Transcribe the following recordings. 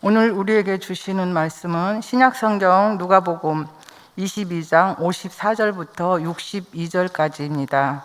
오늘 우리에게 주시는 말씀은 신약성경 누가복음 22장 54절부터 62절까지입니다.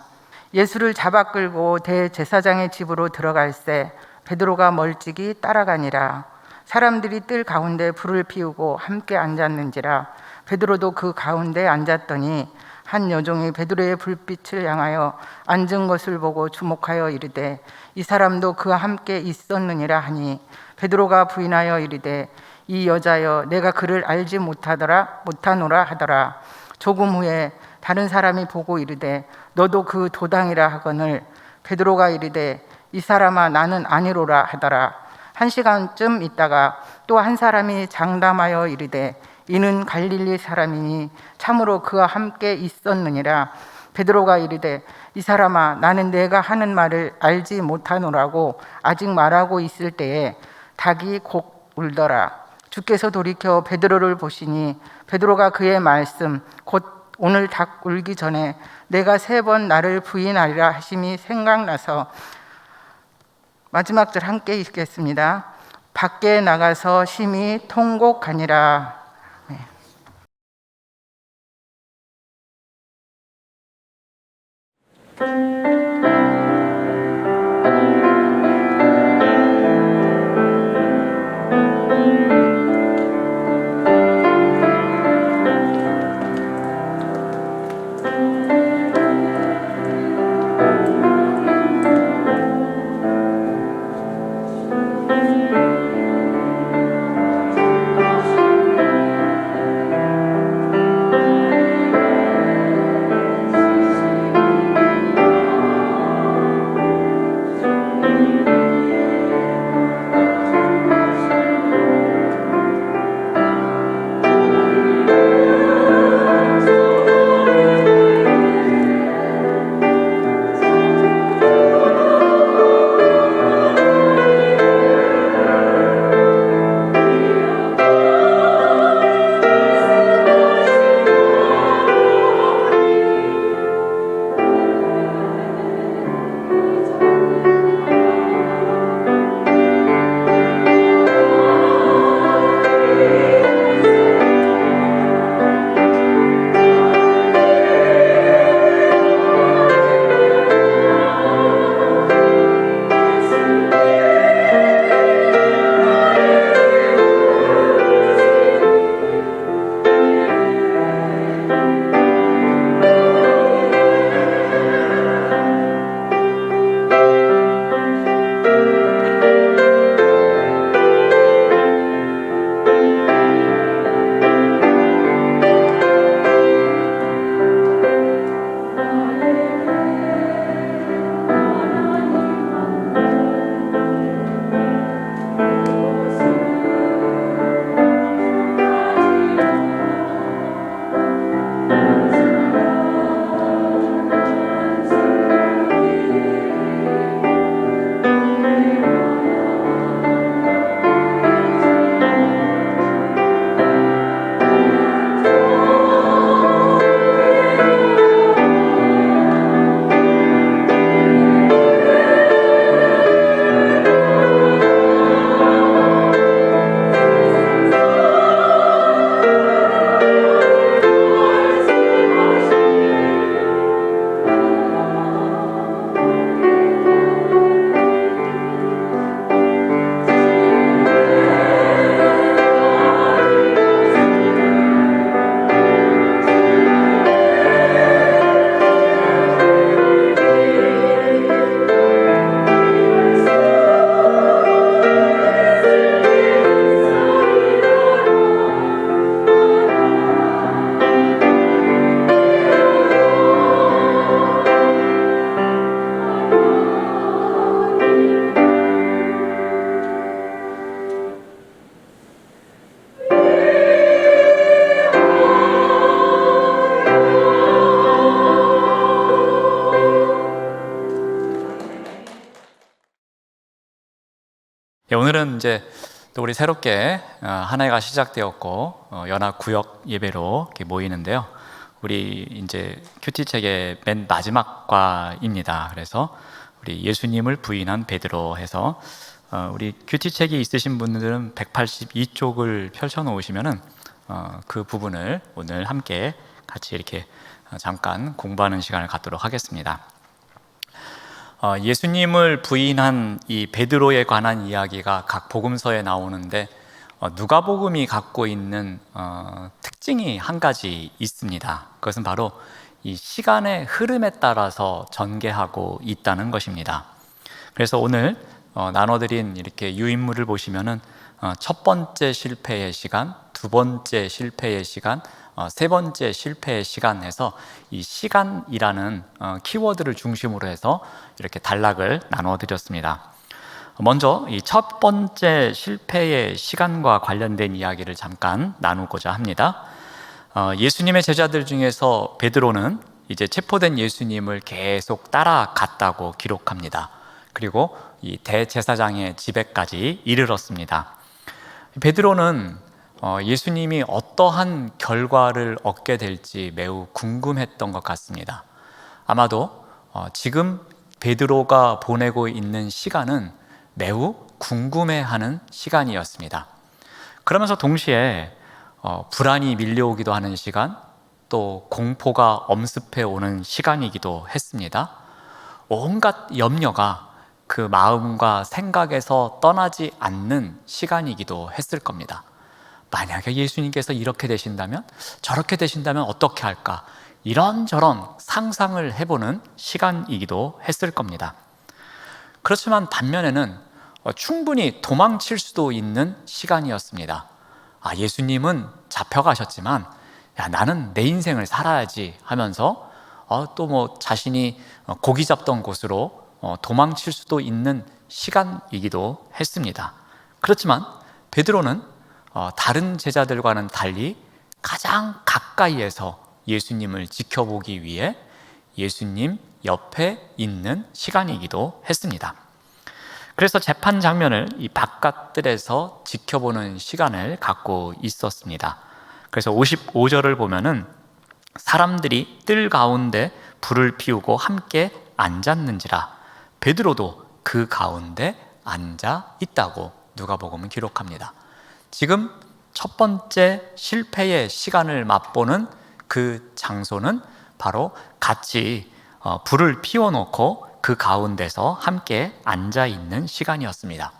예수를 잡아 끌고 대제사장의 집으로 들어갈새 베드로가 멀찍이 따라가니라. 사람들이 뜰 가운데 불을 피우고 함께 앉았는지라. 베드로도 그 가운데 앉았더니 한 여종이 베드로의 불빛을 향하여 앉은 것을 보고 주목하여 이르되 이 사람도 그와 함께 있었느니라 하니, 베드로가 부인하여 이르되 이 여자여, 내가 그를 알지 못하노라 하더라. 조금 후에 다른 사람이 보고 이르되 너도 그 도당이라 하거늘, 베드로가 이르되 이 사람아, 나는 아니로라 하더라. 1시간쯤 있다가 또 한 사람이 장담하여 이르되 이는 갈릴리 사람이니 참으로 그와 함께 있었느니라. 베드로가 이르되 이 사람아, 나는 내가 하는 말을 알지 못하노라고 아직 말하고 있을 때에 닭이 곡 울더라. 주께서 돌이켜 베드로를 보시니 베드로가 그의 말씀 곧 오늘 닭 울기 전에 내가 3번 나를 부인하리라 하심이 생각나서, 마지막 절 함께 읽겠습니다. 밖에 나가서 심히 통곡하니라. 오늘은 이제 또 우리 새롭게 한 해가 시작되었고 연합 구역 예배로 이렇게 모이는데요. 우리 이제 큐티 책의 맨 마지막 과입니다. 그래서 우리 예수님을 부인한 베드로 해서 우리 큐티책이 있으신 분들은 182쪽을 펼쳐 놓으시면은 그 부분을 오늘 함께 같이 이렇게 잠깐 공부하는 시간을 갖도록 하겠습니다. 예수님을 부인한 이 베드로에 관한 이야기가 각 복음서에 나오는데 누가복음이 갖고 있는 특징이 한 가지 있습니다. 그것은 바로 이 시간의 흐름에 따라서 전개하고 있다는 것입니다. 그래서 오늘 나눠드린 이렇게 유인물을 보시면은 첫 번째 실패의 시간, 두 번째 실패의 시간, 세 번째 실패의 시간에서 이 시간이라는 키워드를 중심으로 해서 이렇게 단락을 나눠드렸습니다. 먼저 이 첫 번째 실패의 시간과 관련된 이야기를 잠깐 나누고자 합니다. 예수님의 제자들 중에서 베드로는 이제 체포된 예수님을 계속 따라갔다고 기록합니다. 그리고 이 대제사장의 집에까지 이르렀습니다. 베드로는 예수님이 어떠한 결과를 얻게 될지 매우 궁금했던 것 같습니다. 아마도 지금 베드로가 보내고 있는 시간은 매우 궁금해하는 시간이었습니다. 그러면서 동시에 불안이 밀려오기도 하는 시간, 또 공포가 엄습해 오는 시간이기도 했습니다. 온갖 염려가 그 마음과 생각에서 떠나지 않는 시간이기도 했을 겁니다. 만약에 예수님께서 이렇게 되신다면, 저렇게 되신다면 어떻게 할까? 이런저런 상상을 해보는 시간이기도 했을 겁니다. 그렇지만 반면에는 충분히 도망칠 수도 있는 시간이었습니다. 예수님은 잡혀가셨지만 나는 내 인생을 살아야지 하면서 또 뭐 자신이 고기 잡던 곳으로 도망칠 수도 있는 시간이기도 했습니다. 그렇지만 베드로는 다른 제자들과는 달리 가장 가까이에서 예수님을 지켜보기 위해 예수님 옆에 있는 시간이기도 했습니다. 그래서 재판 장면을 이 바깥들에서 지켜보는 시간을 갖고 있었습니다. 그래서 55절을 보면은 사람들이 뜰 가운데 불을 피우고 함께 앉았는지라 베드로도 그 가운데 앉아 있다고 누가복음은 기록합니다. 지금 첫 번째 실패의 시간을 맛보는 그 장소는 바로 같이 불을 피워놓고 그 가운데서 함께 앉아 있는 시간이었습니다.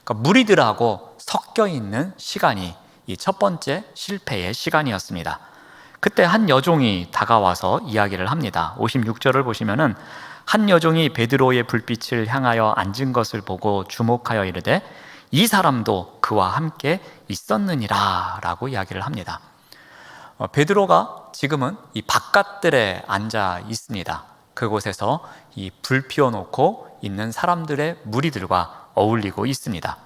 그러니까 무리들하고 섞여 있는 시간이 이 첫 번째 실패의 시간이었습니다. 그때 한 여종이 다가와서 이야기를 합니다. 56절을 보시면은 한 여종이 베드로의 불빛을 향하여 앉은 것을 보고 주목하여 이르되 이 사람도 그와 함께 있었느니라 라고 이야기를 합니다. 베드로가 지금은 이 바깥들에 앉아 있습니다. 그곳에서 이 불 피워놓고 있는 사람들의 무리들과 어울리고 있습니다.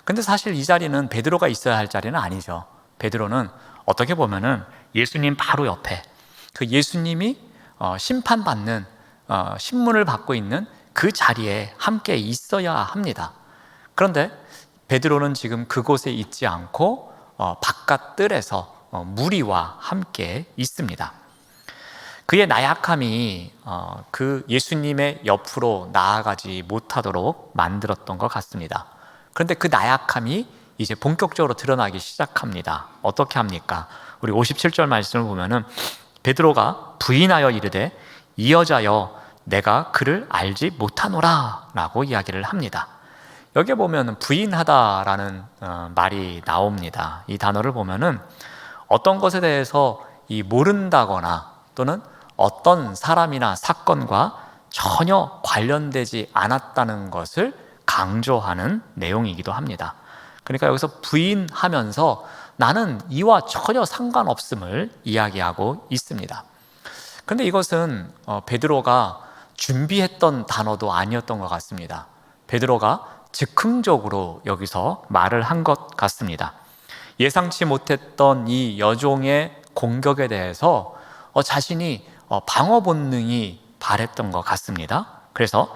근데 사실 이 자리는 베드로가 있어야 할 자리는 아니죠. 베드로는 어떻게 보면은 예수님 바로 옆에 그 예수님이 심판받는 신문을 받고 있는 그 자리에 함께 있어야 합니다. 그런데 베드로는 지금 그곳에 있지 않고 바깥들에서 무리와 함께 있습니다. 그의 나약함이 그 예수님의 옆으로 나아가지 못하도록 만들었던 것 같습니다. 그런데 그 나약함이 이제 본격적으로 드러나기 시작합니다. 어떻게 합니까? 우리 57절 말씀을 보면은 베드로가 부인하여 이르되 이 여자여 내가 그를 알지 못하노라 라고 이야기를 합니다. 여기에 보면 부인하다라는 말이 나옵니다. 이 단어를 보면은 어떤 것에 대해서 이 모른다거나 또는 어떤 사람이나 사건과 전혀 관련되지 않았다는 것을 강조하는 내용이기도 합니다. 그러니까 여기서 부인하면서 나는 이와 전혀 상관없음을 이야기하고 있습니다. 그런데 이것은 베드로가 준비했던 단어도 아니었던 것 같습니다. 베드로가 즉흥적으로 여기서 말을 한 것 같습니다. 예상치 못했던 이 여종의 공격에 대해서 자신이 방어 본능이 발했던 것 같습니다. 그래서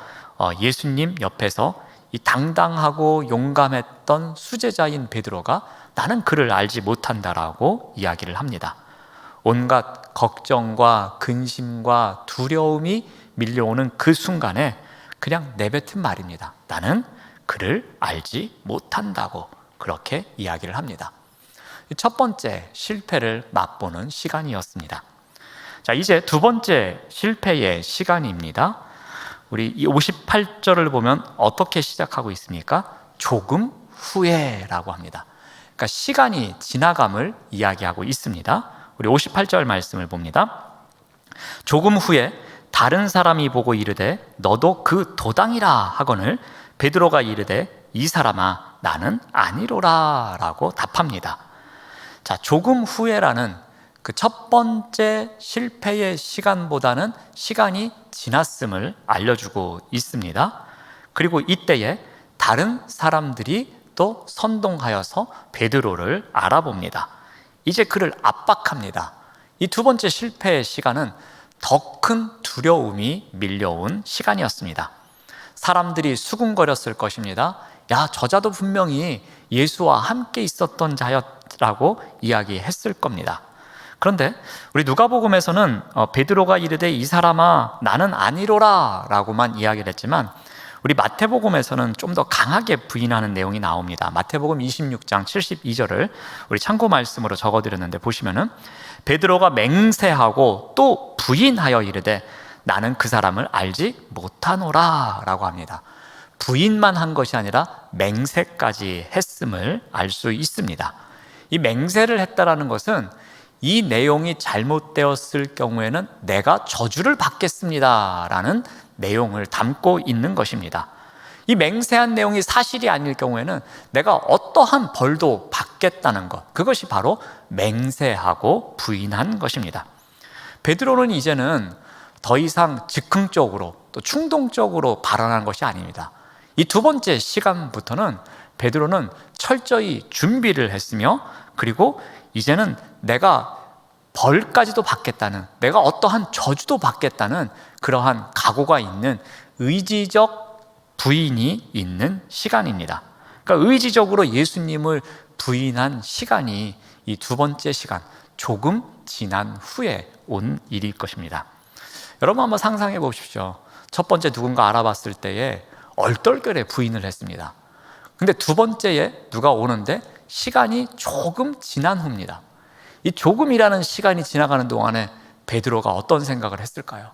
예수님 옆에서 이 당당하고 용감했던 수제자인 베드로가 나는 그를 알지 못한다라고 이야기를 합니다. 온갖 걱정과 근심과 두려움이 밀려오는 그 순간에 그냥 내뱉은 말입니다. 나는 그를 알지 못한다고 그렇게 이야기를 합니다. 첫 번째 실패를 맛보는 시간이었습니다. 자, 이제 두 번째 실패의 시간입니다. 우리 이 58절을 보면 어떻게 시작하고 있습니까? 조금 후에라고 합니다. 그러니까 시간이 지나감을 이야기하고 있습니다. 우리 58절 말씀을 봅니다. 조금 후에 다른 사람이 보고 이르되 너도 그 도당이라 하거늘 베드로가 이르되 이 사람아 나는 아니로라 라고 답합니다. 자, 조금 후에라는 그 첫 번째 실패의 시간보다는 시간이 지났음을 알려주고 있습니다. 그리고 이때에 다른 사람들이 또 선동하여서 베드로를 알아봅니다. 이제 그를 압박합니다. 이 두 번째 실패의 시간은 더 큰 두려움이 밀려온 시간이었습니다. 사람들이 수군거렸을 것입니다. 야, 저자도 분명히 예수와 함께 있었던 자였라고 이야기했을 겁니다. 그런데 우리 누가복음에서는 베드로가 이르되 이 사람아 나는 아니로라 라고만 이야기를 했지만 우리 마태복음에서는 좀 더 강하게 부인하는 내용이 나옵니다. 마태복음 26장 72절을 우리 참고 말씀으로 적어드렸는데 보시면은 베드로가 맹세하고 또 부인하여 이르되 나는 그 사람을 알지 못하노라 라고 합니다. 부인만 한 것이 아니라 맹세까지 했음을 알 수 있습니다. 이 맹세를 했다라는 것은 이 내용이 잘못되었을 경우에는 내가 저주를 받겠습니다 라는 내용을 담고 있는 것입니다. 이 맹세한 내용이 사실이 아닐 경우에는 내가 어떠한 벌도 받겠다는 것, 그것이 바로 맹세하고 부인한 것입니다. 베드로는 이제는 더 이상 즉흥적으로 또 충동적으로 발언한 것이 아닙니다. 이 두 번째 시간부터는 베드로는 철저히 준비를 했으며 그리고 이제는 내가 벌까지도 받겠다는, 내가 어떠한 저주도 받겠다는 그러한 각오가 있는 의지적 부인이 있는 시간입니다. 그러니까 의지적으로 예수님을 부인한 시간이 이 두 번째 시간, 조금 지난 후에 온 일일 것입니다. 여러분 한번 상상해 보십시오. 첫 번째 누군가 알아봤을 때에 얼떨결에 부인을 했습니다. 근데 두 번째에 누가 오는데 시간이 조금 지난 후입니다. 이 조금이라는 시간이 지나가는 동안에 베드로가 어떤 생각을 했을까요?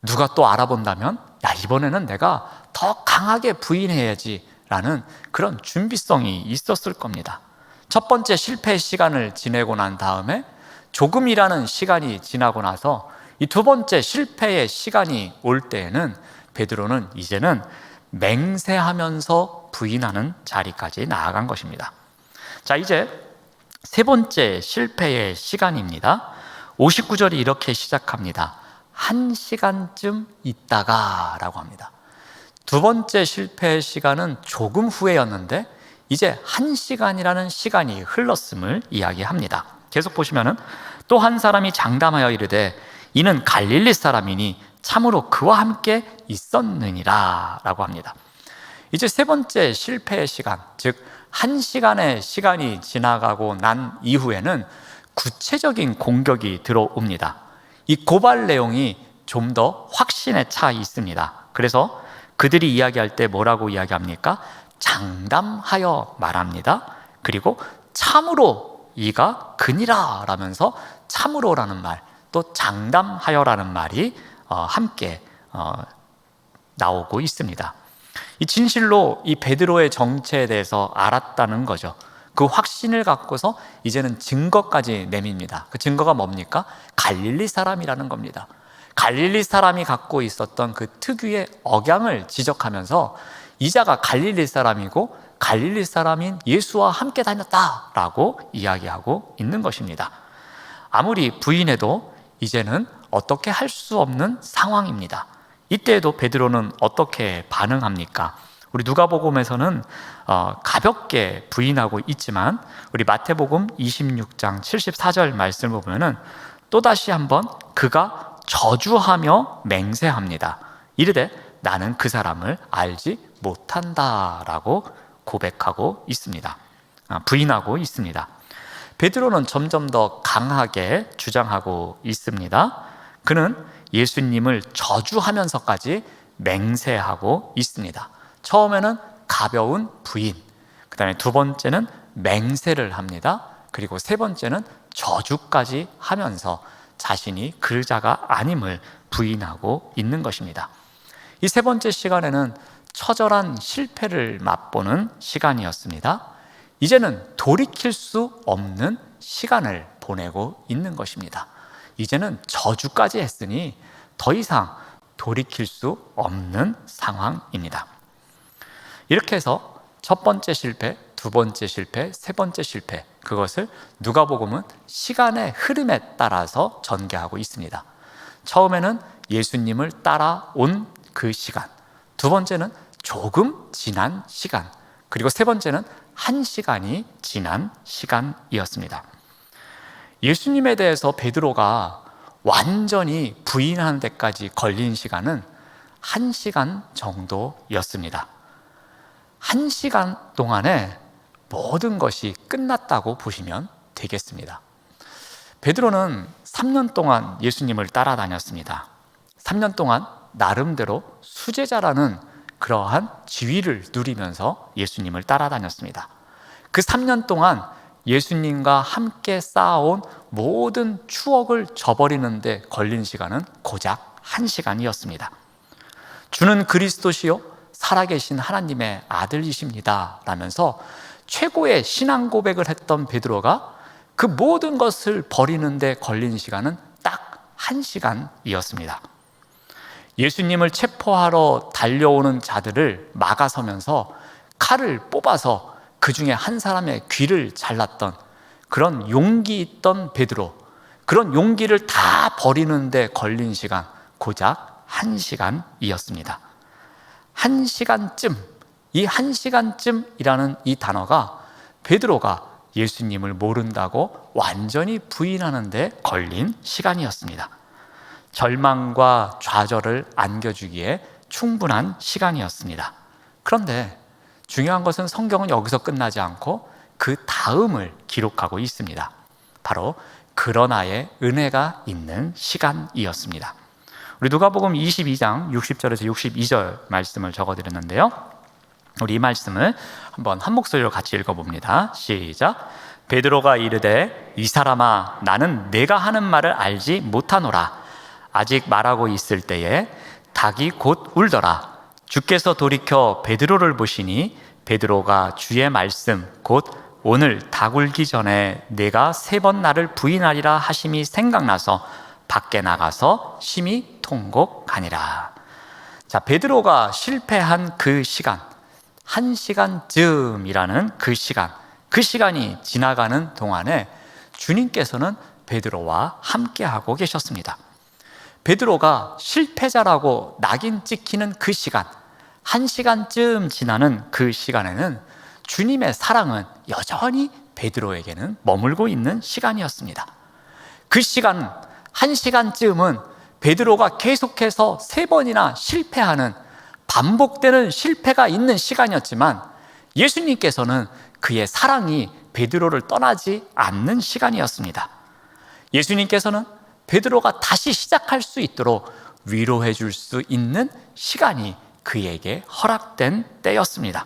누가 또 알아본다면 야, 이번에는 내가 더 강하게 부인해야지 라는 그런 준비성이 있었을 겁니다. 첫 번째 실패의 시간을 지내고 난 다음에 조금이라는 시간이 지나고 나서 이 두 번째 실패의 시간이 올 때에는 베드로는 이제는 맹세하면서 부인하는 자리까지 나아간 것입니다. 자, 이제 세 번째 실패의 시간입니다. 59절이 이렇게 시작합니다. 1시간쯤 있다가 라고 합니다. 두 번째 실패의 시간은 조금 후에였는데 이제 1시간이라는 시간이 흘렀음을 이야기합니다. 계속 보시면은 또 한 사람이 장담하여 이르되 이는 갈릴리 사람이니 참으로 그와 함께 있었느니라 라고 합니다. 이제 세 번째 실패의 시간, 즉 1시간의 시간이 지나가고 난 이후에는 구체적인 공격이 들어옵니다. 이 고발 내용이 좀 더 확신에 차 있습니다. 그래서 그들이 이야기할 때 뭐라고 이야기합니까? 장담하여 말합니다. 그리고 참으로 이가 그니라 라면서 참으로라는 말, 또 장담하여라는 말이 함께 나오고 있습니다. 이 진실로 이 베드로의 정체에 대해서 알았다는 거죠. 그 확신을 갖고서 이제는 증거까지 내밉니다. 그 증거가 뭡니까? 갈릴리 사람이라는 겁니다. 갈릴리 사람이 갖고 있었던 그 특유의 억양을 지적하면서 이자가 갈릴리 사람이고 갈릴리 사람인 예수와 함께 다녔다라고 이야기하고 있는 것입니다. 아무리 부인해도 이제는 어떻게 할 수 없는 상황입니다. 이때에도 베드로는 어떻게 반응합니까? 우리 누가복음에서는 가볍게 부인하고 있지만 우리 마태복음 26장 74절 말씀을 보면은 또다시 한번 그가 저주하며 맹세합니다. 이르되 나는 그 사람을 알지 못한다라고 고백하고 있습니다. 부인하고 있습니다. 베드로는 점점 더 강하게 주장하고 있습니다. 그는 예수님을 저주하면서까지 맹세하고 있습니다. 처음에는 가벼운 부인, 그 다음에 두 번째는 맹세를 합니다. 그리고 세 번째는 저주까지 하면서 자신이 그 자가 아님을 부인하고 있는 것입니다. 이 세 번째 시간에는 처절한 실패를 맛보는 시간이었습니다. 이제는 돌이킬 수 없는 시간을 보내고 있는 것입니다. 이제는 저주까지 했으니 더 이상 돌이킬 수 없는 상황입니다. 이렇게 해서 첫 번째 실패, 두 번째 실패, 세 번째 실패, 그것을 누가복음은 시간의 흐름에 따라서 전개하고 있습니다. 처음에는 예수님을 따라온 그 시간, 두 번째는 조금 지난 시간, 그리고 세 번째는 1시간이 지난 시간이었습니다. 예수님에 대해서 베드로가 완전히 부인하는 데까지 걸린 시간은 1시간 정도였습니다. 1시간 동안에 모든 것이 끝났다고 보시면 되겠습니다. 베드로는 3년 동안 예수님을 따라다녔습니다. 3년 동안 나름대로 수제자라는 그러한 지위를 누리면서 예수님을 따라다녔습니다. 그 3년 동안 예수님과 함께 쌓아온 모든 추억을 저버리는 데 걸린 시간은 고작 1시간이었습니다. 주는 그리스도시요 살아계신 하나님의 아들이십니다 라면서 최고의 신앙 고백을 했던 베드로가 그 모든 것을 버리는 데 걸린 시간은 딱 1시간이었습니다. 예수님을 체포하러 달려오는 자들을 막아서면서 칼을 뽑아서 그 중에 한 사람의 귀를 잘랐던 그런 용기 있던 베드로, 그런 용기를 다 버리는 데 걸린 시간 고작 1시간이었습니다. 1시간쯤, 이 1시간쯤이라는 이 단어가 베드로가 예수님을 모른다고 완전히 부인하는 데 걸린 시간이었습니다. 절망과 좌절을 안겨주기에 충분한 시간이었습니다. 그런데 중요한 것은 성경은 여기서 끝나지 않고 그 다음을 기록하고 있습니다. 바로 그러나의 은혜가 있는 시간이었습니다. 우리 누가복음 22장 60절에서 62절 말씀을 적어드렸는데요. 우리 이 말씀을 한번 한 목소리로 같이 읽어봅니다. 시작. 베드로가 이르되 이 사람아 나는 내가 하는 말을 알지 못하노라. 아직 말하고 있을 때에 닭이 곧 울더라. 주께서 돌이켜 베드로를 보시니 베드로가 주의 말씀 곧 오늘 닭 울기 전에 내가 3번 나를 부인하리라 하심이 생각나서 밖에 나가서 심히 통곡하니라. 자, 베드로가 실패한 그 시간, 1시간쯤이라는 그 시간이 지나가는 동안에 주님께서는 베드로와 함께하고 계셨습니다. 베드로가 실패자라고 낙인 찍히는 그 시간, 1시간쯤 지나는 그 시간에는 주님의 사랑은 여전히 베드로에게는 머물고 있는 시간이었습니다. 그 시간, 1시간쯤은 베드로가 계속해서 3번이나 실패하는 반복되는 실패가 있는 시간이었지만 예수님께서는 그의 사랑이 베드로를 떠나지 않는 시간이었습니다. 예수님께서는 베드로가 다시 시작할 수 있도록 위로해 줄 수 있는 시간이 그에게 허락된 때였습니다.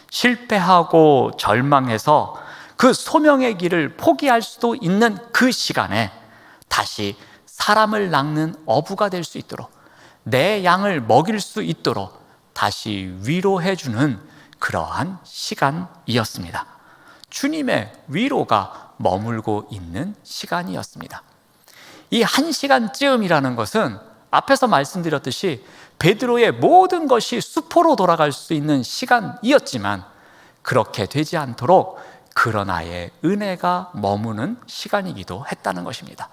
실패하고 절망해서 그 소명의 길을 포기할 수도 있는 그 시간에 다시 사람을 낳는 어부가 될 수 있도록, 내 양을 먹일 수 있도록 다시 위로해 주는 그러한 시간이었습니다. 주님의 위로가 머물고 있는 시간이었습니다. 이 1시간쯤이라는 것은 앞에서 말씀드렸듯이 베드로의 모든 것이 수포로 돌아갈 수 있는 시간이었지만 그렇게 되지 않도록 그러나의 은혜가 머무는 시간이기도 했다는 것입니다.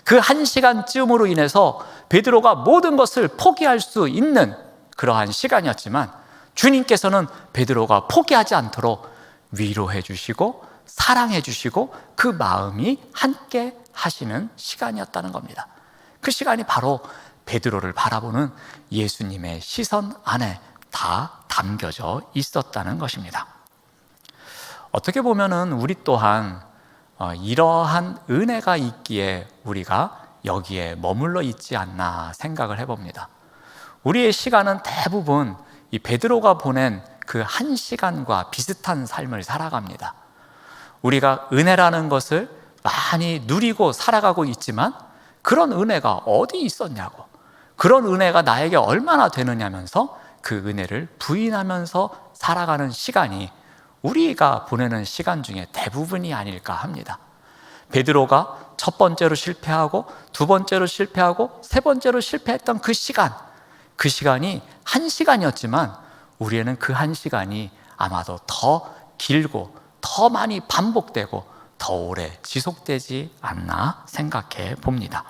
그 1시간쯤으로 인해서 베드로가 모든 것을 포기할 수 있는 그러한 시간이었지만 주님께서는 베드로가 포기하지 않도록 위로해 주시고 사랑해 주시고 그 마음이 함께 하시는 시간이었다는 겁니다. 그 시간이 바로 베드로를 바라보는 예수님의 시선 안에 다 담겨져 있었다는 것입니다. 어떻게 보면은 우리 또한 이러한 은혜가 있기에 우리가 여기에 머물러 있지 않나 생각을 해봅니다. 우리의 시간은 대부분 이 베드로가 보낸 그 한 시간과 비슷한 삶을 살아갑니다. 우리가 은혜라는 것을 많이 누리고 살아가고 있지만 그런 은혜가 어디 있었냐고, 그런 은혜가 나에게 얼마나 되느냐면서 그 은혜를 부인하면서 살아가는 시간이 우리가 보내는 시간 중에 대부분이 아닐까 합니다. 베드로가 첫 번째로 실패하고 두 번째로 실패하고 세 번째로 실패했던 그 시간이 한 시간이었지만 우리에는 그 한 시간이 아마도 더 길고 더 많이 반복되고 더 오래 지속되지 않나 생각해 봅니다.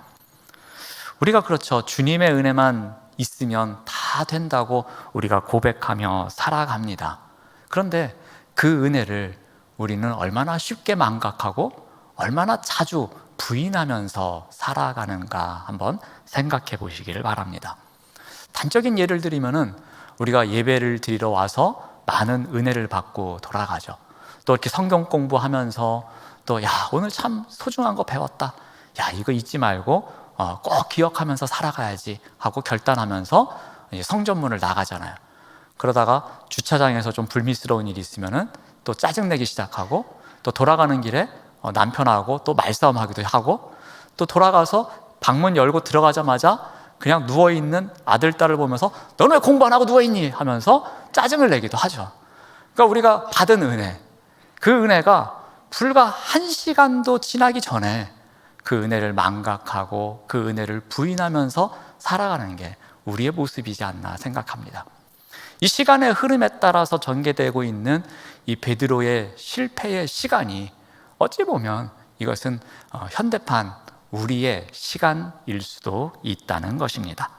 우리가 그렇죠. 주님의 은혜만 있으면 다 된다고 우리가 고백하며 살아갑니다. 그런데 그 은혜를 우리는 얼마나 쉽게 망각하고 얼마나 자주 부인하면서 살아가는가 한번 생각해 보시기를 바랍니다. 단적인 예를 들면은 우리가 예배를 드리러 와서 많은 은혜를 받고 돌아가죠. 또 이렇게 성경 공부하면서 또 야, 오늘 참 소중한 거 배웠다. 야, 이거 잊지 말고 꼭 기억하면서 살아가야지 하고 결단하면서 이제 성전문을 나가잖아요. 그러다가 주차장에서 좀 불미스러운 일이 있으면은 또 짜증내기 시작하고 또 돌아가는 길에 남편하고 또 말싸움하기도 하고 또 돌아가서 방문 열고 들어가자마자 그냥 누워있는 아들, 딸을 보면서 너는 왜 공부 안 하고 누워있니? 하면서 짜증을 내기도 하죠. 그러니까 우리가 받은 은혜, 그 은혜가 불과 한 시간도 지나기 전에 그 은혜를 망각하고 그 은혜를 부인하면서 살아가는 게 우리의 모습이지 않나 생각합니다. 이 시간의 흐름에 따라서 전개되고 있는 이 베드로의 실패의 시간이 어찌 보면 이것은 현대판 우리의 시간일 수도 있다는 것입니다.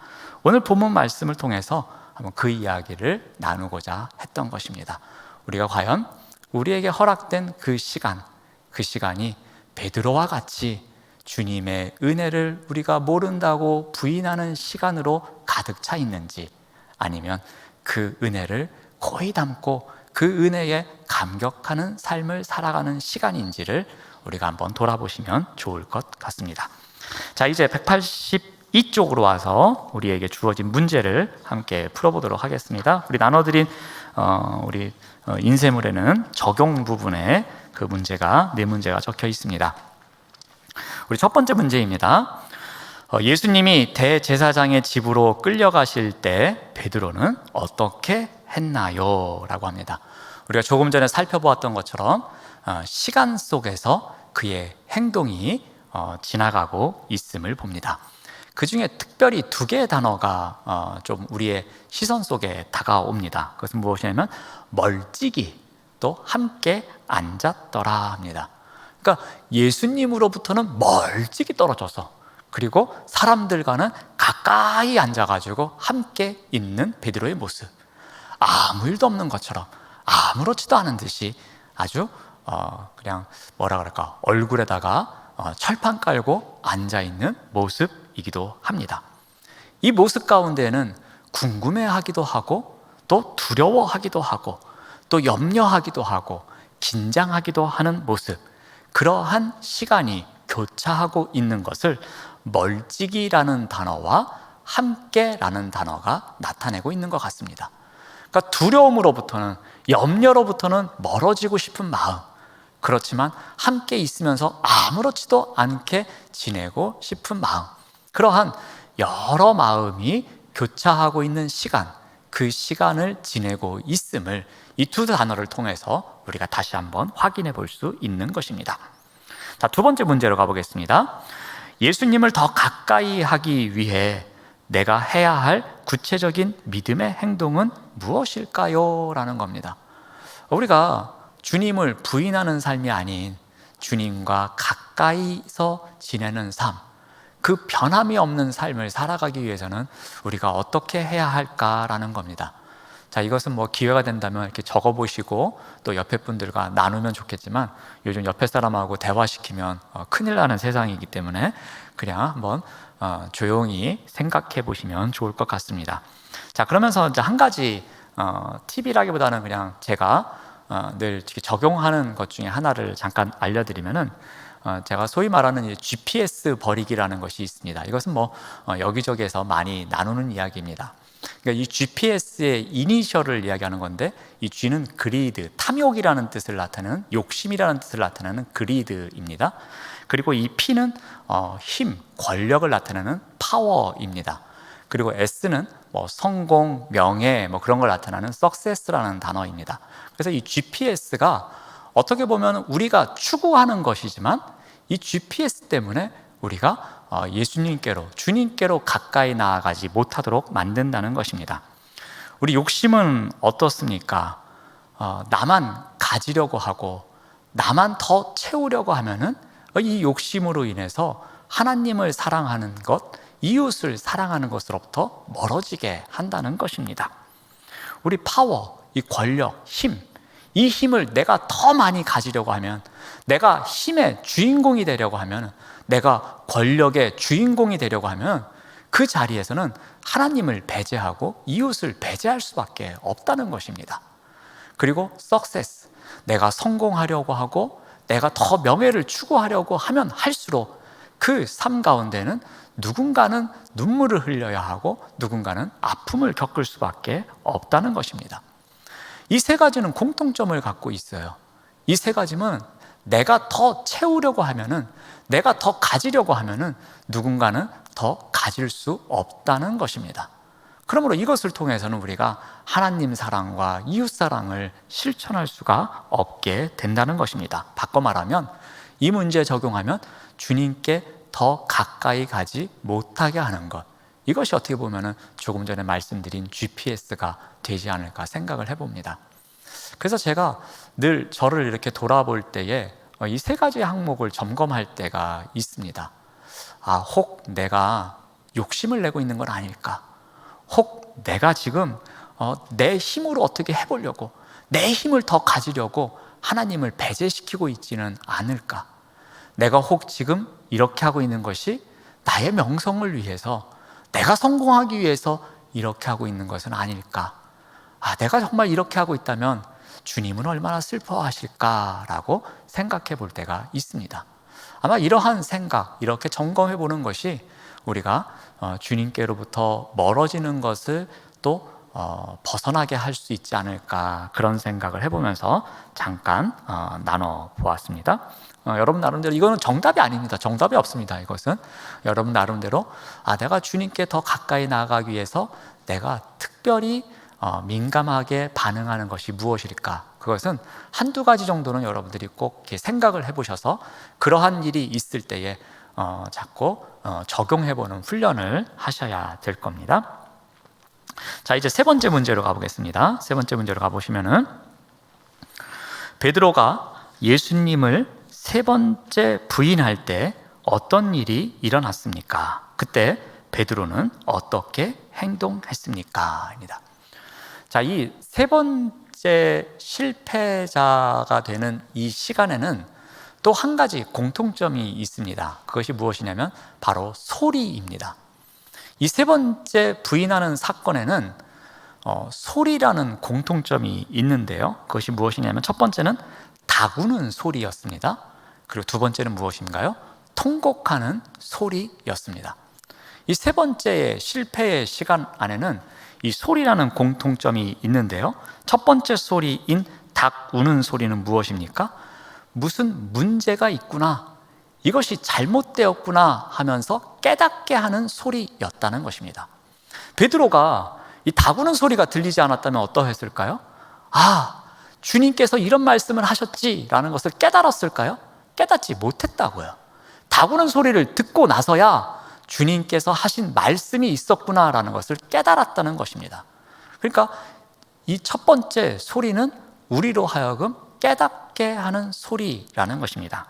오늘 본문 말씀을 통해서 한번 그 이야기를 나누고자 했던 것입니다. 우리가 과연 우리에게 허락된 그 시간이 베드로와 같이 주님의 은혜를 우리가 모른다고 부인하는 시간으로 가득 차 있는지, 아니면 그 은혜를 고이 담고 그 은혜에 감격하는 삶을 살아가는 시간인지를 우리가 한번 돌아보시면 좋을 것 같습니다. 자, 이제 182쪽으로 와서 우리에게 주어진 문제를 함께 풀어보도록 하겠습니다. 우리 나눠드린 우리 인쇄물에는 적용 부분에 그 문제가, 네 문제가 적혀 있습니다. 우리 첫 번째 문제입니다. 예수님이 대제사장의 집으로 끌려가실 때 베드로는 어떻게 했나요? 라고 합니다. 우리가 조금 전에 살펴보았던 것처럼 시간 속에서 그의 행동이 지나가고 있음을 봅니다. 그 중에 특별히 두 개의 단어가 좀 우리의 시선 속에 다가옵니다. 그것은 무엇이냐면 멀찍이, 또 함께 앉았더라 합니다. 그러니까 예수님으로부터는 멀찍이 떨어져서, 그리고 사람들과는 가까이 앉아가지고 함께 있는 베드로의 모습, 아무 일도 없는 것처럼 아무렇지도 않은 듯이 아주 그냥 뭐라 그럴까, 얼굴에다가 철판 깔고 앉아있는 모습이기도 합니다. 이 모습 가운데에는 궁금해하기도 하고 또 두려워하기도 하고 또 염려하기도 하고 긴장하기도 하는 모습, 그러한 시간이 교차하고 있는 것을 멀찍이라는 단어와 함께라는 단어가 나타내고 있는 것 같습니다. 그러니까 두려움으로부터는, 염려로부터는 멀어지고 싶은 마음, 그렇지만 함께 있으면서 아무렇지도 않게 지내고 싶은 마음, 그러한 여러 마음이 교차하고 있는 시간, 그 시간을 지내고 있음을 이 두 단어를 통해서 우리가 다시 한번 확인해 볼 수 있는 것입니다. 자, 두 번째 문제로 가보겠습니다. 예수님을 더 가까이 하기 위해 내가 해야 할 구체적인 믿음의 행동은 무엇일까요? 라는 겁니다. 우리가 주님을 부인하는 삶이 아닌 주님과 가까이서 지내는 삶, 그 변함이 없는 삶을 살아가기 위해서는 우리가 어떻게 해야 할까라는 겁니다. 자, 이것은 뭐 기회가 된다면 이렇게 적어보시고 또 옆에 분들과 나누면 좋겠지만, 요즘 옆에 사람하고 대화시키면 큰일 나는 세상이기 때문에 그냥 한번 조용히 생각해 보시면 좋을 것 같습니다. 자, 그러면서 이제 한 가지 팁이라기보다는 그냥 제가 늘 적용하는 것 중에 하나를 잠깐 알려드리면은, 제가 소위 말하는 이 GPS 버리기라는 것이 있습니다. 이것은 뭐 여기저기에서 많이 나누는 이야기입니다. 그러니까 이 GPS의 이니셜을 이야기하는 건데, 이 G는 greed, 탐욕이라는 뜻을 나타내는, 욕심이라는 뜻을 나타내는 greed입니다. 그리고 이 P는 힘, 권력을 나타내는 power입니다. 그리고 S는 성공, 명예 그런 걸 나타내는 success라는 단어입니다. 그래서 이 GPS가 어떻게 보면 우리가 추구하는 것이지만, 이 GPS 때문에 우리가 예수님께로, 주님께로 가까이 나아가지 못하도록 만든다는 것입니다. 우리 욕심은 어떻습니까? 나만 가지려고 하고 나만 더 채우려고 하면은 이 욕심으로 인해서 하나님을 사랑하는 것, 이웃을 사랑하는 것으로부터 멀어지게 한다는 것입니다. 우리 파워, 이 권력, 힘, 이 힘을 내가 더 많이 가지려고 하면, 내가 힘의 주인공이 되려고 하면, 내가 권력의 주인공이 되려고 하면 그 자리에서는 하나님을 배제하고 이웃을 배제할 수밖에 없다는 것입니다. 그리고 success, 내가 성공하려고 하고 내가 더 명예를 추구하려고 하면 할수록 그 삶 가운데는 누군가는 눈물을 흘려야 하고 누군가는 아픔을 겪을 수밖에 없다는 것입니다. 이 세 가지는 공통점을 갖고 있어요. 이 세 가지는 내가 더 채우려고 하면은, 내가 더 가지려고 하면은 누군가는 더 가질 수 없다는 것입니다. 그러므로 이것을 통해서는 우리가 하나님 사랑과 이웃 사랑을 실천할 수가 없게 된다는 것입니다. 바꿔 말하면 이 문제에 적용하면 주님께 더 가까이 가지 못하게 하는 것, 이것이 어떻게 보면 조금 전에 말씀드린 GPS가 되지 않을까 생각을 해봅니다. 그래서 제가 늘 저를 이렇게 돌아볼 때에 이 세 가지 항목을 점검할 때가 있습니다. 혹 내가 욕심을 내고 있는 건 아닐까? 혹 내가 지금 내 힘으로 어떻게 해보려고, 내 힘을 더 가지려고 하나님을 배제시키고 있지는 않을까? 내가 혹 지금 이렇게 하고 있는 것이 나의 명성을 위해서, 내가 성공하기 위해서 이렇게 하고 있는 것은 아닐까? 내가 정말 이렇게 하고 있다면 주님은 얼마나 슬퍼하실까라고 생각해 볼 때가 있습니다. 아마 이러한 생각, 이렇게 점검해 보는 것이 우리가 주님께로부터 멀어지는 것을 또 벗어나게 할 수 있지 않을까, 그런 생각을 해보면서 잠깐 나눠보았습니다. 여러분 나름대로, 이거는 정답이 아닙니다. 정답이 없습니다. 이것은 여러분 나름대로 내가 주님께 더 가까이 나아가기 위해서 내가 특별히 민감하게 반응하는 것이 무엇일까? 그것은 한두 가지 정도는 여러분들이 꼭 이렇게 생각을 해보셔서 그러한 일이 있을 때에 자꾸 적용해보는 훈련을 하셔야 될 겁니다. 자, 이제 세 번째 문제로 가보겠습니다. 세 번째 문제로 가보시면은, 베드로가 예수님을 세 번째 부인할 때 어떤 일이 일어났습니까? 그때 베드로는 어떻게 행동했습니까? 입니다. 자, 이 세 번째 실패자가 되는 이 시간에는 또 한 가지 공통점이 있습니다. 그것이 무엇이냐면 바로 소리입니다. 이 세 번째 부인하는 사건에는 소리라는 공통점이 있는데요. 그것이 무엇이냐면 첫 번째는 다구는 소리였습니다. 그리고 두 번째는 무엇인가요? 통곡하는 소리였습니다. 이 세 번째의 실패의 시간 안에는 이 소리라는 공통점이 있는데요. 첫 번째 소리인 닭 우는 소리는 무엇입니까? 무슨 문제가 있구나, 이것이 잘못되었구나 하면서 깨닫게 하는 소리였다는 것입니다. 베드로가 이 닭 우는 소리가 들리지 않았다면 어떠했을까요? 주님께서 이런 말씀을 하셨지라는 것을 깨달았을까요? 깨닫지 못했다고요. 닭 우는 소리를 듣고 나서야 주님께서 하신 말씀이 있었구나라는 것을 깨달았다는 것입니다. 그러니까 이 첫 번째 소리는 우리로 하여금 깨닫게 하는 소리라는 것입니다.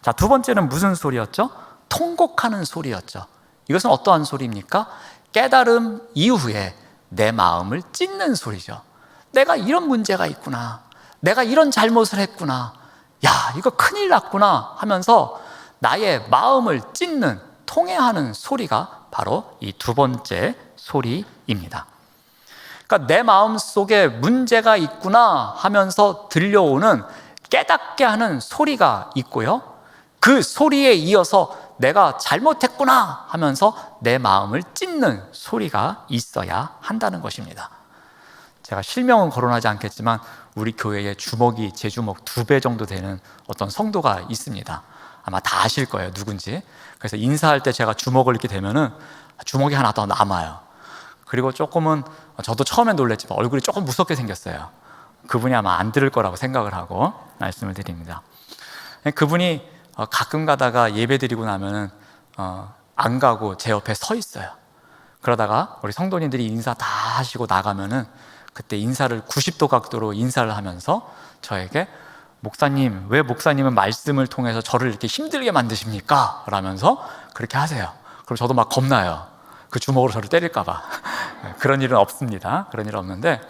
자, 두 번째는 무슨 소리였죠? 통곡하는 소리였죠. 이것은 어떠한 소리입니까? 깨달음 이후에 내 마음을 찢는 소리죠. 내가 이런 문제가 있구나, 내가 이런 잘못을 했구나, 이거 큰일 났구나 하면서 나의 마음을 찢는, 통회하는 소리가 바로 이 두 번째 소리입니다. 그러니까 내 마음 속에 문제가 있구나 하면서 들려오는 깨닫게 하는 소리가 있고요, 그 소리에 이어서 내가 잘못했구나 하면서 내 마음을 찢는 소리가 있어야 한다는 것입니다. 제가 실명은 거론하지 않겠지만 우리 교회에 주먹이 제 주먹 2배 정도 되는 어떤 성도가 있습니다. 아마 다 아실 거예요, 누군지. 그래서 인사할 때 제가 주먹을 이렇게 대면은 주먹이 하나 더 남아요. 그리고 조금은, 저도 처음엔 놀랬지만 얼굴이 조금 무섭게 생겼어요. 그분이 아마 안 들을 거라고 생각을 하고 말씀을 드립니다. 그분이 가끔 가다가 예배 드리고 나면은 안 가고 제 옆에 서 있어요. 그러다가 우리 성도님들이 인사 다 하시고 나가면은 그때 인사를 90도 각도로 인사를 하면서 저에게, 목사님, 왜 목사님은 말씀을 통해서 저를 이렇게 힘들게 만드십니까? 라면서 그렇게 하세요. 그럼 저도 막 겁나요. 그 주먹으로 저를 때릴까 봐. 그런 일은 없습니다. 그런 일은 없는데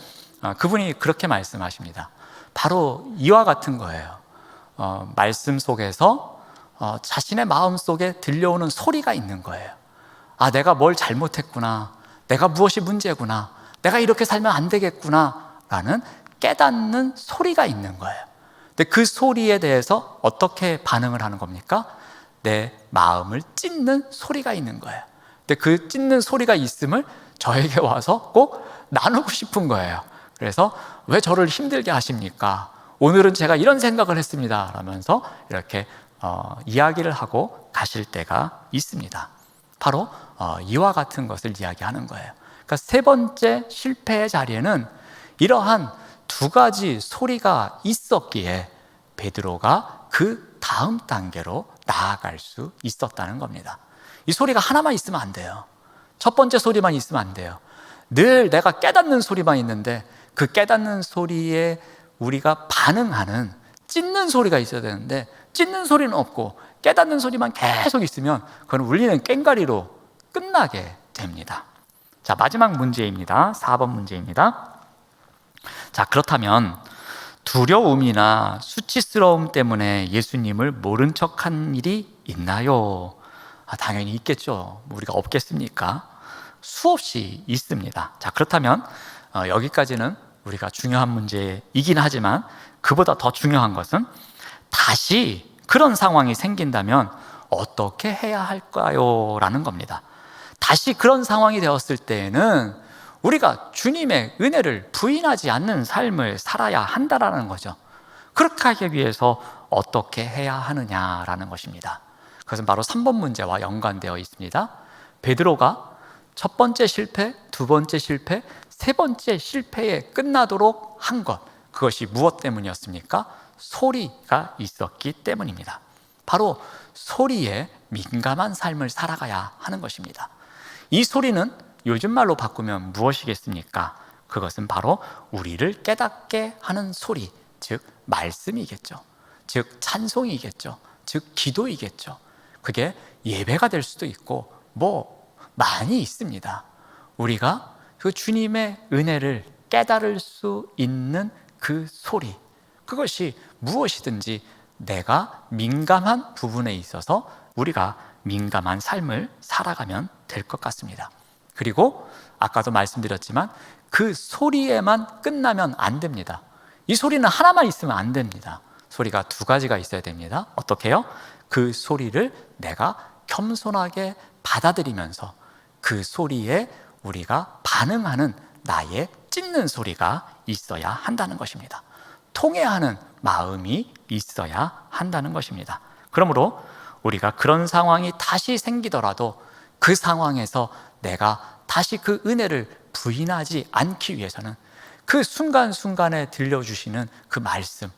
그분이 그렇게 말씀하십니다. 바로 이와 같은 거예요. 말씀 속에서 자신의 마음 속에 들려오는 소리가 있는 거예요. 아, 내가 뭘 잘못했구나, 내가 무엇이 문제구나, 내가 이렇게 살면 안 되겠구나 라는 깨닫는 소리가 있는 거예요. 근데 그 소리에 대해서 어떻게 반응을 하는 겁니까? 내 마음을 찢는 소리가 있는 거예요. 근데 그 찢는 소리가 있음을 저에게 와서 꼭 나누고 싶은 거예요. 그래서 왜 저를 힘들게 하십니까? 오늘은 제가 이런 생각을 했습니다 라면서 이렇게 이야기를 하고 가실 때가 있습니다. 바로 이와 같은 것을 이야기하는 거예요. 그러니까 세 번째 실패의 자리에는 이러한 2가지 소리가 있었기에 베드로가 그 다음 단계로 나아갈 수 있었다는 겁니다. 이 소리가 하나만 있으면 안 돼요. 첫 번째 소리만 있으면 안 돼요. 늘 내가 깨닫는 소리만 있는데 그 깨닫는 소리에 우리가 반응하는 찢는 소리가 있어야 되는데 찢는 소리는 없고 깨닫는 소리만 계속 있으면 그건 울리는 꽹과리로 끝나게 됩니다. 자, 마지막 문제입니다. 4번 문제입니다. 자, 그렇다면 두려움이나 수치스러움 때문에 예수님을 모른 척한 일이 있나요? 당연히 있겠죠. 우리가 없겠습니까? 수없이 있습니다. 자, 그렇다면 여기까지는 우리가 중요한 문제이긴 하지만 그보다 더 중요한 것은 다시 그런 상황이 생긴다면 어떻게 해야 할까요? 라는 겁니다. 다시 그런 상황이 되었을 때에는 우리가 주님의 은혜를 부인하지 않는 삶을 살아야 한다는 거죠. 그렇게 하기 위해서 어떻게 해야 하느냐라는 것입니다. 그것은 바로 3번 문제와 연관되어 있습니다. 베드로가 첫 번째 실패, 2번째 실패, 3번째 실패에 끝나도록 한 것, 그것이 무엇 때문이었습니까? 소리가 있었기 때문입니다. 바로 소리에 민감한 삶을 살아가야 하는 것입니다. 이 소리는 요즘 말로 바꾸면 무엇이겠습니까? 그것은 바로 우리를 깨닫게 하는 소리, 즉 말씀이겠죠. 즉 찬송이겠죠. 즉 기도이겠죠. 그게 예배가 될 수도 있고 많이 있습니다. 우리가 그 주님의 은혜를 깨달을 수 있는 그 소리, 그것이 무엇이든지 내가 민감한 부분에 있어서 우리가 민감한 삶을 살아가면 될 것 같습니다. 그리고 아까도 말씀드렸지만 그 소리에만 끝나면 안 됩니다. 이 소리는 하나만 있으면 안 됩니다. 소리가 2가지가 있어야 됩니다. 어떻게 해요? 그 소리를 내가 겸손하게 받아들이면서 그 소리에 우리가 반응하는 나의 찢는 소리가 있어야 한다는 것입니다. 통회하는 마음이 있어야 한다는 것입니다. 그러므로 우리가 그런 상황이 다시 생기더라도 그 상황에서 내가 다시 그 은혜를 부인하지 않기 위해서는 그 순간순간에 들려주시는 그 말씀,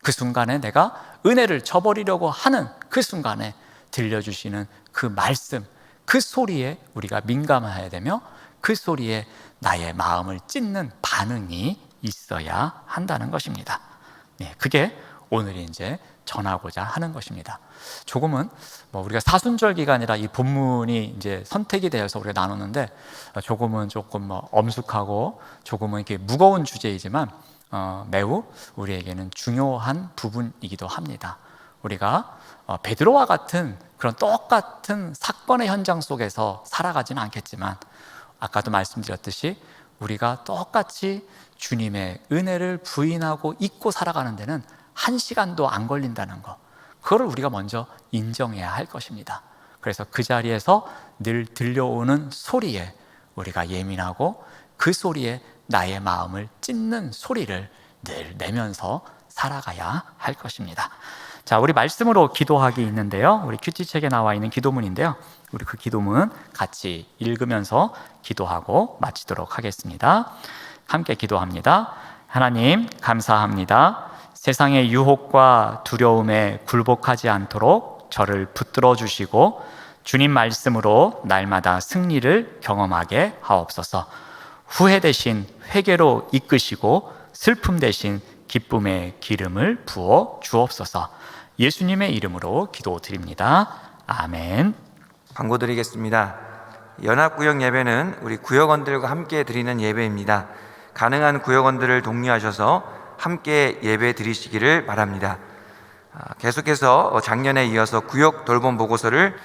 그 순간에 내가 은혜를 저버리려고 하는 그 순간에 들려주시는 그 말씀, 그 소리에 우리가 민감해야 되며 그 소리에 나의 마음을 찢는 반응이 있어야 한다는 것입니다. 그게 오늘 이제 전하고자 하는 것입니다. 조금은 우리가 사순절기가 아니라 이 본문이 이제 선택이 되어서 우리가 나누는데 조금 엄숙하고 조금은 이렇게 무거운 주제이지만 매우 우리에게는 중요한 부분이기도 합니다. 우리가 베드로와 같은 그런 똑같은 사건의 현장 속에서 살아가지는 않겠지만 아까도 말씀드렸듯이 우리가 똑같이 주님의 은혜를 부인하고 잊고 살아가는 데는 1시간도 안 걸린다는 것, 그거를 우리가 먼저 인정해야 할 것입니다. 그래서 그 자리에서 늘 들려오는 소리에 우리가 예민하고 그 소리에 나의 마음을 찢는 소리를 늘 내면서 살아가야 할 것입니다. 자, 우리 말씀으로 기도하기 있는데요. 우리 큐티책에 나와 있는 기도문인데요. 우리 그 기도문 같이 읽으면서 기도하고 마치도록 하겠습니다. 함께 기도합니다. 하나님, 감사합니다. 세상의 유혹과 두려움에 굴복하지 않도록 저를 붙들어 주시고 주님 말씀으로 날마다 승리를 경험하게 하옵소서. 후회 대신 회개로 이끄시고 슬픔 대신 기쁨의 기름을 부어 주옵소서. 예수님의 이름으로 기도드립니다. 아멘. 광고 드리겠습니다. 연합구역 예배는 우리 구역원들과 함께 드리는 예배입니다. 가능한 구역원들을 독려하셔서 함께 예배 드리시기를 바랍니다. 계속해서 작년에 이어서 구역 돌봄 보고서를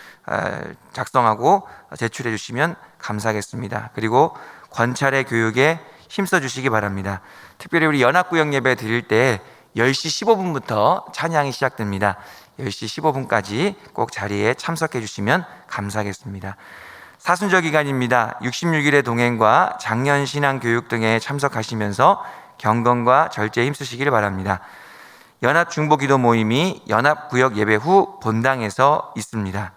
작성하고 제출해 주시면 감사하겠습니다. 그리고 권찰의 교육에 힘써 주시기 바랍니다. 특별히 우리 연합구역 예배 드릴 때 10시 15분부터 찬양이 시작됩니다. 10시 15분까지 꼭 자리에 참석해 주시면 감사하겠습니다. 사순절 기간입니다. 66일의 동행과 작년 신앙 교육 등에 참석하시면서 경건과 절제에 힘쓰시기를 바랍니다. 연합 중보 기도 모임이 연합구역 예배 후 본당에서 있습니다.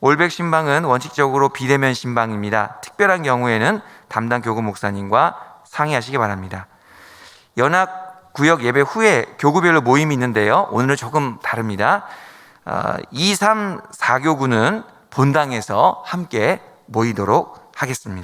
올백 신방은 원칙적으로 비대면 신방입니다. 특별한 경우에는 담당 교구 목사님과 상의하시기 바랍니다. 연합구역 예배 후에 교구별로 모임이 있는데요. 오늘은 조금 다릅니다. 2, 3, 4교구는 본당에서 함께 모이도록 하겠습니다.